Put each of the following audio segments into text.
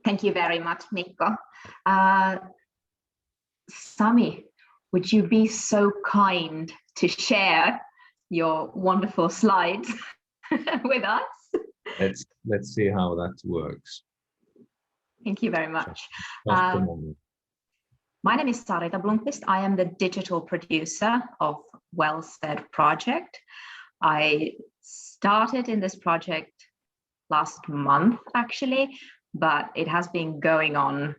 Thank you very much, Mikko. Sami, would you be so kind to share your wonderful slides with us? Let's see how that works. Thank you very much. Just a moment. My name is Sarita Blomqvist. I am the digital producer of Well Said project. I started in this project last month, actually, but it has been going on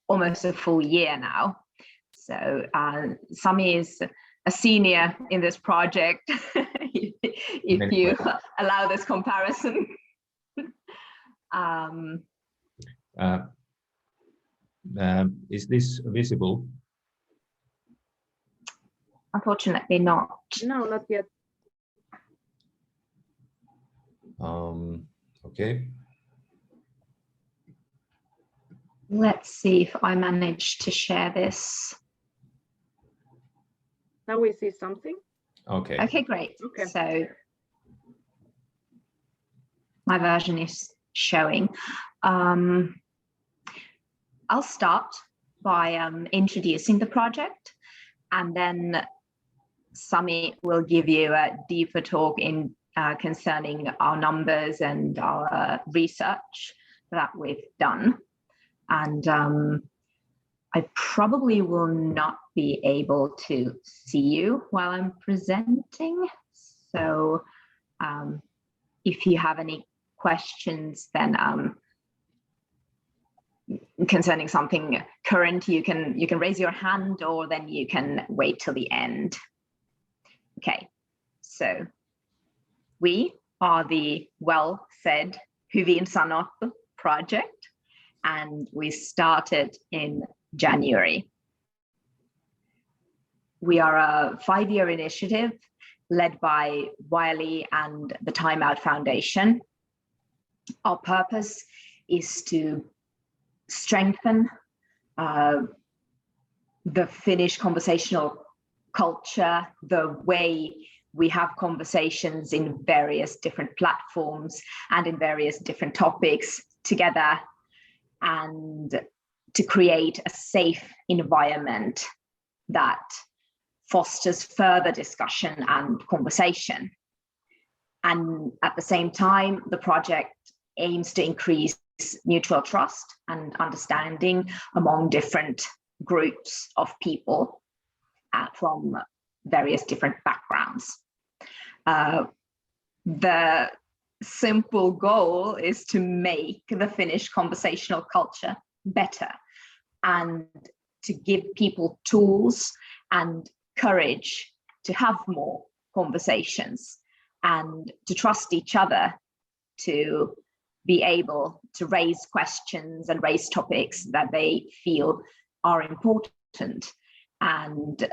almost a full year now. So Sami is a senior in this project, if you allow this comparison. Is this visible? Unfortunately not. No, not yet. Okay. Let's see if I manage to share this. Now we see something. Okay. Okay, great. Okay. So my version is showing. I'll start by introducing the project, and then Sami will give you a deeper talk in concerning our numbers and our research that we've done. And I probably will not be able to see you while I'm presenting. So if you have any questions, then concerning something current, you can raise your hand, or then you can wait till the end. Okay, so we are the Well Said Hyvin Sanottu project, and we started in January. We are a 5-year initiative led by Wiley and the Time Out Foundation. Our purpose is to strengthen the Finnish conversational culture, the way we have conversations in various different platforms and in various different topics together, and to create a safe environment that fosters further discussion and conversation. And at the same time, the project aims to increase mutual trust and understanding among different groups of people from various different backgrounds. The simple goal is to make the Finnish conversational culture better and to give people tools and courage to have more conversations and to trust each other to be able to raise questions and raise topics that they feel are important. And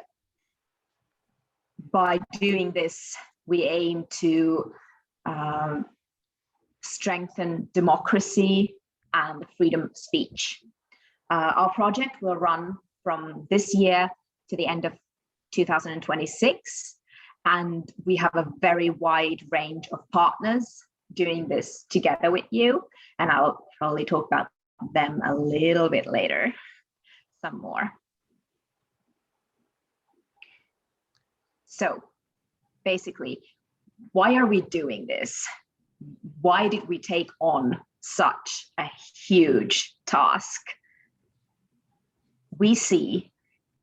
by doing this, we aim to strengthen democracy and freedom of speech. Our project will run from this year to the end of 2026, and we have a very wide range of partners doing this together with you, and I'll probably talk about them a little bit later, some more. So basically, why are we doing this? Why did we take on such a huge task? We see,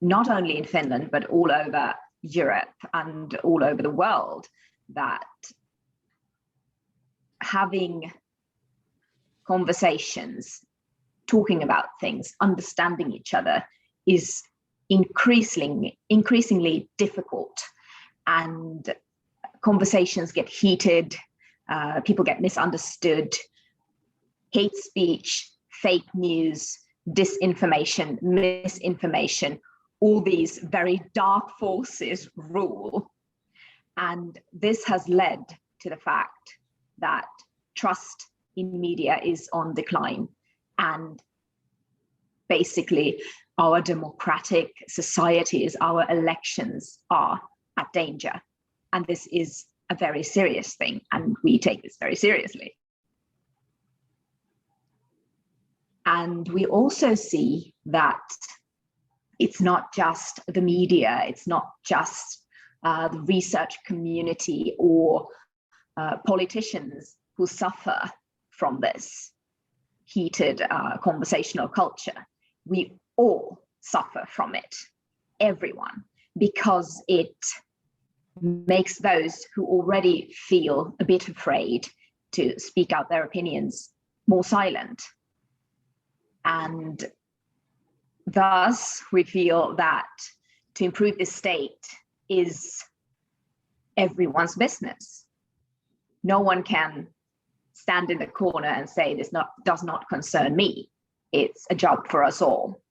not only in Finland, but all over Europe and all over the world, that having conversations, talking about things, understanding each other is increasingly difficult, and conversations get heated, people get misunderstood, hate speech, fake news, disinformation, misinformation, all these very dark forces rule. And this has led to the fact that trust in media is on decline, and basically our democratic societies, our elections are at danger. And this is a very serious thing, and we take this very seriously. And we also see that it's not just the media, it's not just the research community or politicians who suffer from this heated conversational culture. We all suffer from it, everyone, because it makes those who already feel a bit afraid to speak out their opinions more silent. And thus, we feel that to improve this state is everyone's business. No one can stand in the corner and say this does not concern me. It's a job for us all.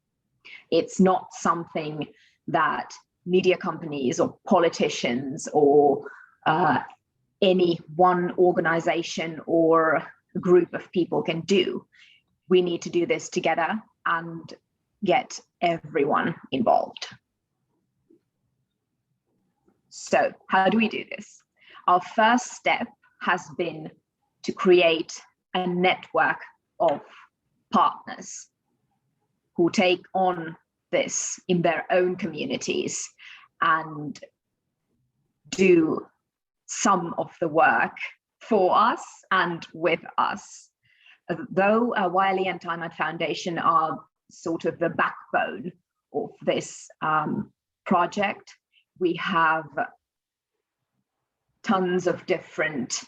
It's not something that media companies or politicians or any one organization or group of people can do. We need to do this together and get everyone involved. So how do we do this? Our first step has been to create a network of partners who take on this in their own communities and do some of the work for us and with us. Though Wiley and Time Out Foundation are sort of the backbone of this project, we have tons of different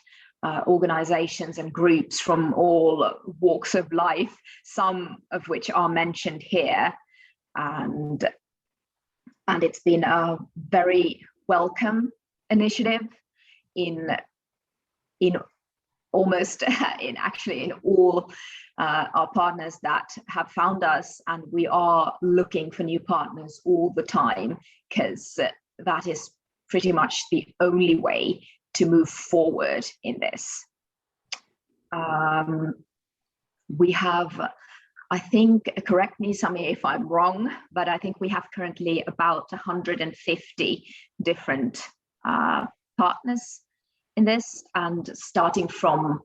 organizations and groups from all walks of life, some of which are mentioned here. And it's been a very welcome initiative in almost in all our partners that have found us, and we are looking for new partners all the time, because that is pretty much the only way to move forward in this. We have, I think, correct me, Sami, if I'm wrong, but I think we have currently about 150 different partners in this, and starting from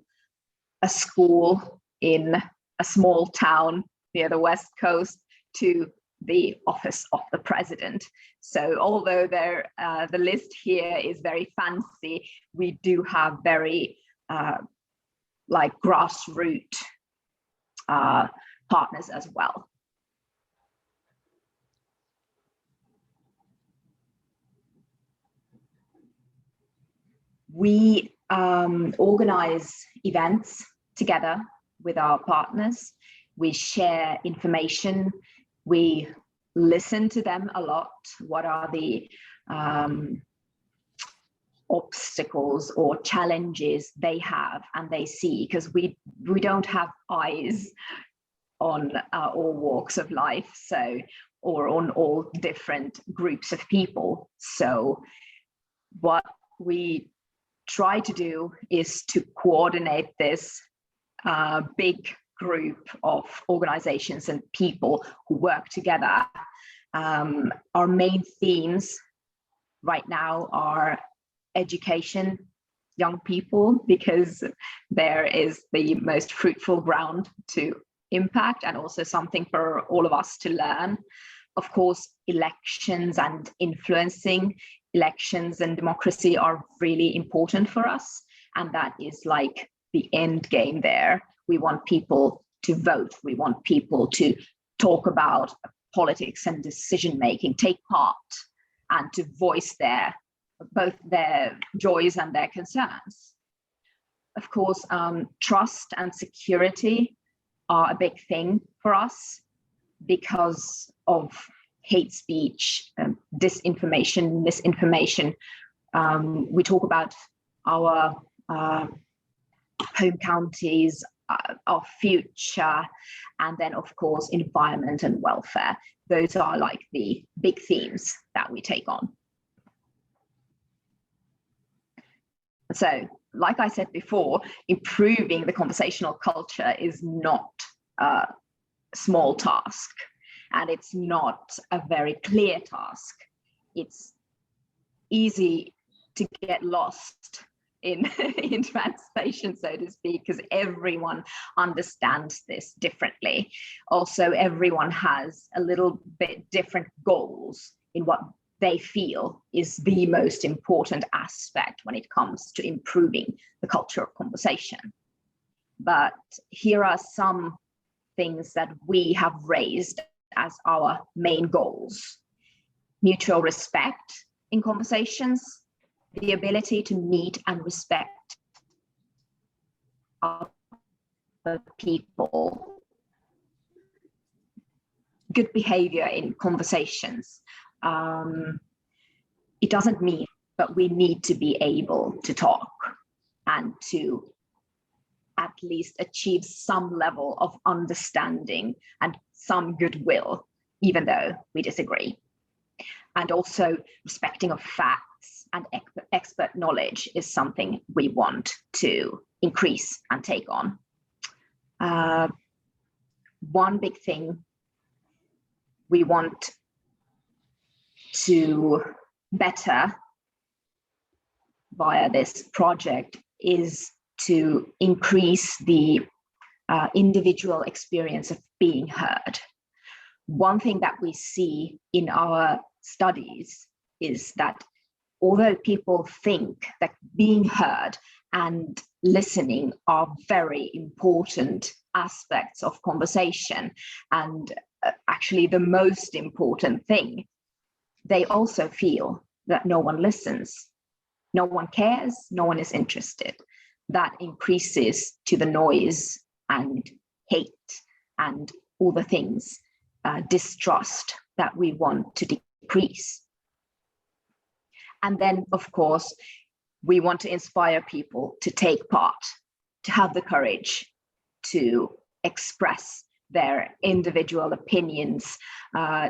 a school in a small town near the West Coast to the office of the president. So although the list here is very fancy, we do have very like grassroots partners as well. We organize events together with our partners. We share information. We listen to them a lot. What are the obstacles or challenges they have and they see? Because we don't have eyes on all walks of life, so, or on all different groups of people. So what we try to do is to coordinate this big group of organizations and people who work together. Our main themes right now are education, young people, because there is the most fruitful ground to impact and also something for all of us to learn. Of course, elections and influencing elections and democracy are really important for us, and that is like the end game there. We want people to vote. We want people to talk about politics and decision making, take part, and to voice both their joys and their concerns. Of course, trust and security are a big thing for us because of hate speech, disinformation, misinformation. We talk about our home counties, our future, and then of course environment and welfare. Those are like the big themes that we take on. So, like I said before, improving the conversational culture is not a small task, and it's not a very clear task. It's easy to get lost in in translation, so to speak, because everyone understands this differently. Also, everyone has a little bit different goals in what they feel is the most important aspect when it comes to improving the culture of conversation. But here are some things that we have raised as our main goals: mutual respect in conversations, the ability to meet and respect other people, good behavior in conversations. It doesn't mean, but we need to be able to talk and to at least achieve some level of understanding and some goodwill, even though we disagree. And also respecting of facts and expert knowledge is something we want to increase and take on. One big thing we want to better via this project is to increase the individual experience of being heard. One thing that we see in our studies is that although people think that being heard and listening are very important aspects of conversation, and actually the most important thing, they also feel that no one listens, no one cares, no one is interested. That increases to the noise and hate and all the things, distrust that we want to decrease. And then, of course, we want to inspire people to take part, to have the courage to express their individual opinions,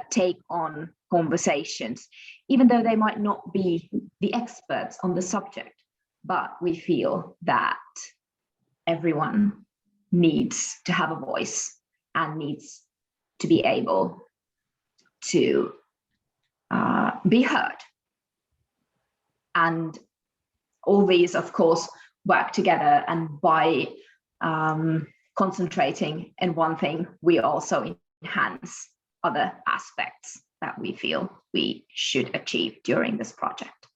take on conversations, even though they might not be the experts on the subject. But we feel that everyone needs to have a voice and needs to be able to be heard. And all these, of course, work together, and by concentrating in one thing, we also enhance other aspects that we feel we should achieve during this project.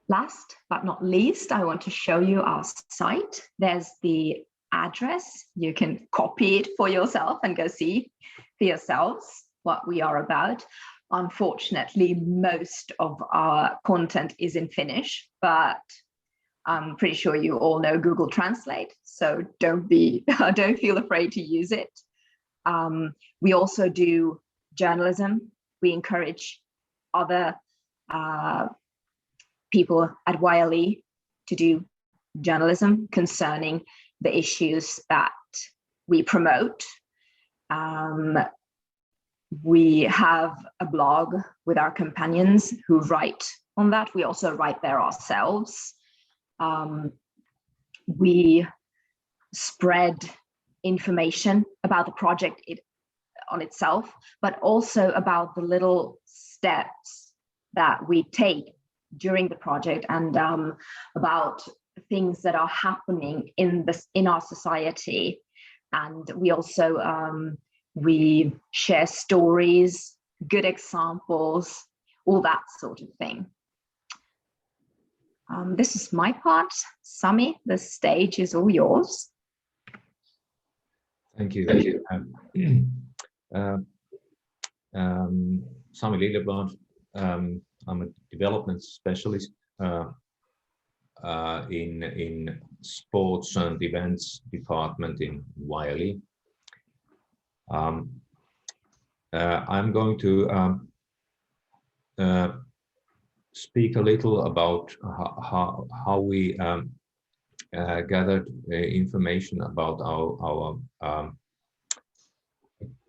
Last but not least, I want to show you our site. There's the address. You can copy it for yourself and go see for yourselves what we are about. Unfortunately, most of our content is in Finnish, but I'm pretty sure you all know Google Translate, so don't feel afraid to use it. We also do journalism. We encourage other people at YLE to do journalism concerning the issues that we promote. We have a blog with our companions who write on that. We also write there ourselves. We spread information about the project on itself, but also about the little steps that we take during the project, and about things that are happening in our society. And we also we share stories, good examples, all that sort of thing. This is my part. Sami, the stage is all yours. Thank you. Sami Lilleblad. I'm a development specialist in sports and events department in YLE. I'm going to speak a little about how we gathered information about our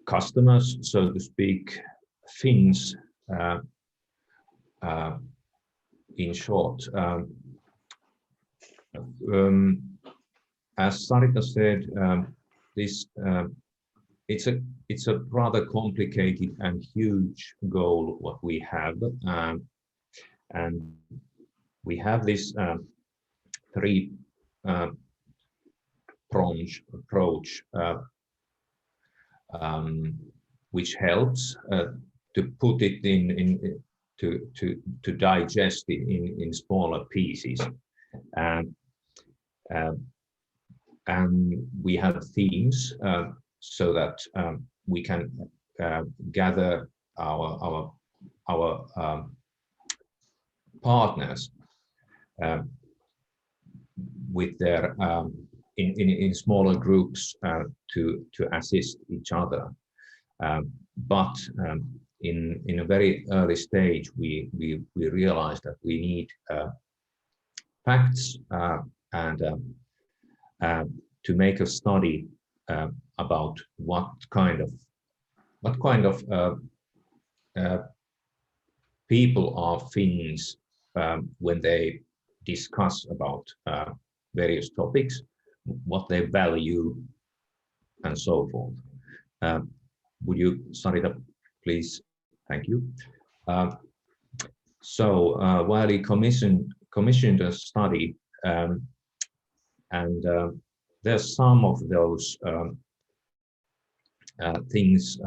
customers, so to speak, Finns. In short, as Sarita said, it's a rather complicated and huge goal what we have. And we have this three pronged approach, which helps to put it to digest it in smaller pieces. And we have themes so that we can gather our partners with their in smaller groups to assist each other. But in a very early stage, we realized that we need facts and to make a study about what kind of people are Finns when they discuss about various topics, what they value, and so forth. Would you, Sarita, please? Thank you. So while he commissioned a study, and there's some of those things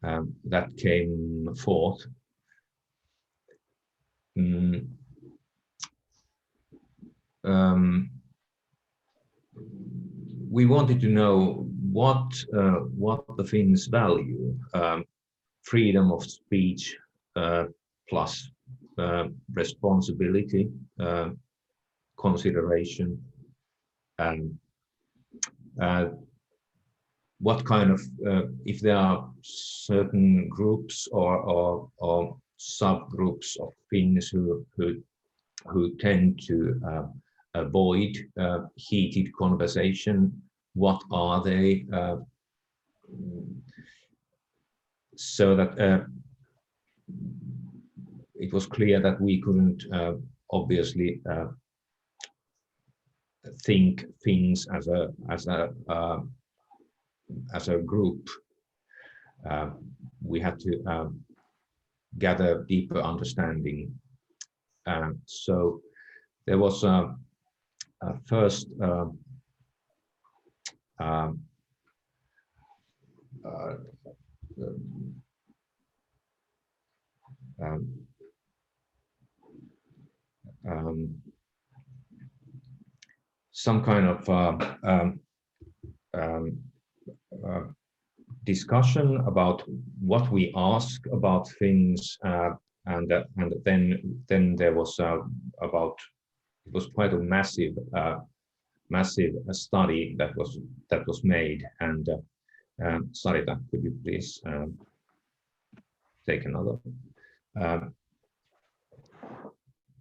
that came forth. We wanted to know what the Finns value, freedom of speech plus responsibility, consideration, and what kind of, if there are certain groups or subgroups of Finns who tend to avoid heated conversation, what are they? So that it was clear that we couldn't obviously think Finns as a group. We had to gather deeper understanding. So there was first some kind of discussion about what we ask about things, and then there was about, it was quite a massive study that was made. And Sarita, could you please take another?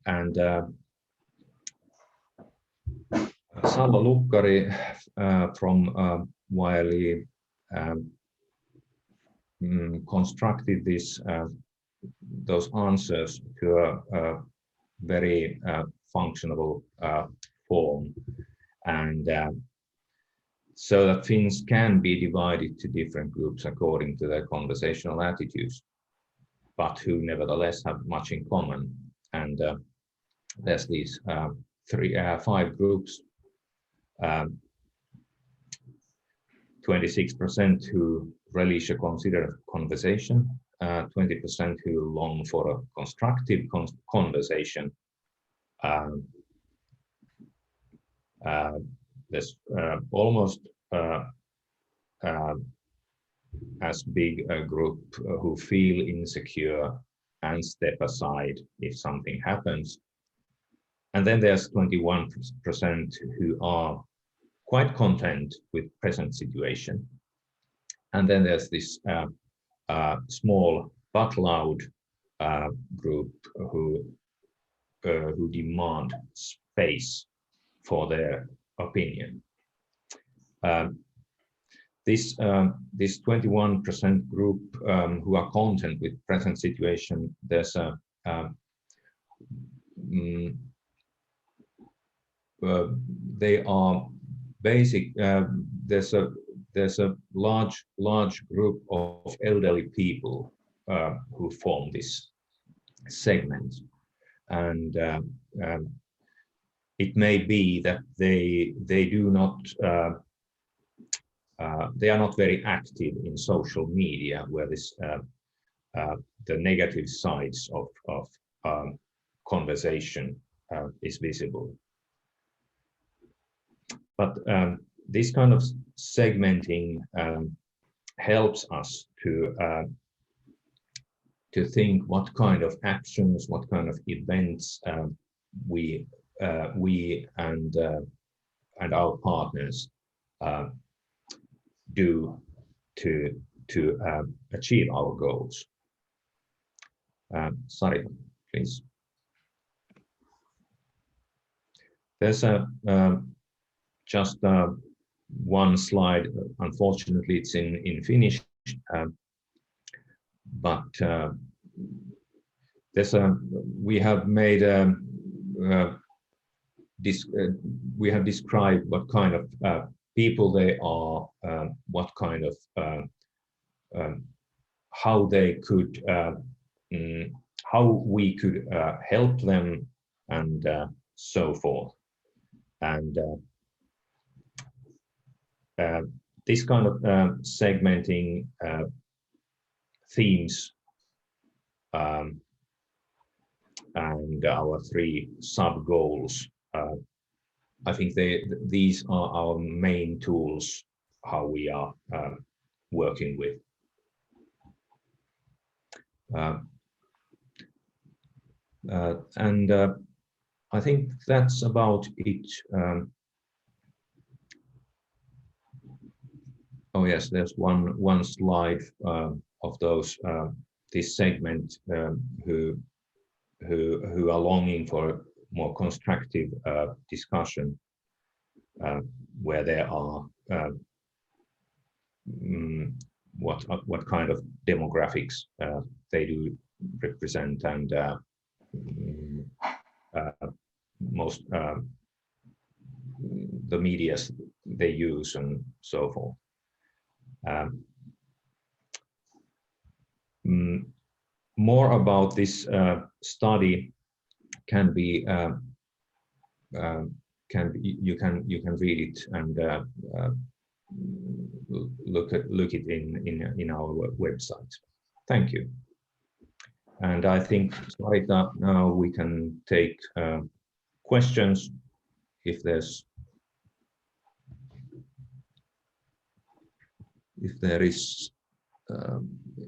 And Salla Lukkari from Wiley constructed those answers to a very functional form, and so that Finns can be divided to different groups according to their conversational attitudes, but who nevertheless have much in common. And there's these 5 groups. 26% who relish a considered conversation, 20% who long for a constructive conversation. There's almost as big a group who feel insecure and step aside if something happens. And then there's 21% who are quite content with present situation. And then there's this small but loud group who demand space for their opinion. This 21% group who are content with present situation, there's a they are basic. There's a large group of elderly people who form this segments, and it may be that they do not they are not very active in social media, where this the negative sides of conversation is visible. But this kind of segmenting helps us to think what kind of actions, what kind of events we and our partners do to achieve our goals. Sari, please. There's just one slide. Unfortunately, it's in Finnish, but we have made we have described what kind of people they are, what kind of how they could how we could help them, and so forth. And this kind of segmenting themes and our 3 sub goals, I think these are our main tools how we are working with. And I think that's about it. Oh yes, there's one slide of those this segment who are longing for more constructive discussion, where there are what kind of demographics they do represent, and most the medias they use, and so forth. More about this study can be you can read it and look it in our website. Thank you. And I think right now we can take questions if there is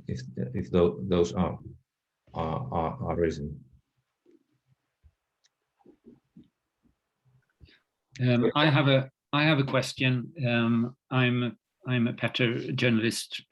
if those are risen. I have a question. I'm a Petter journalist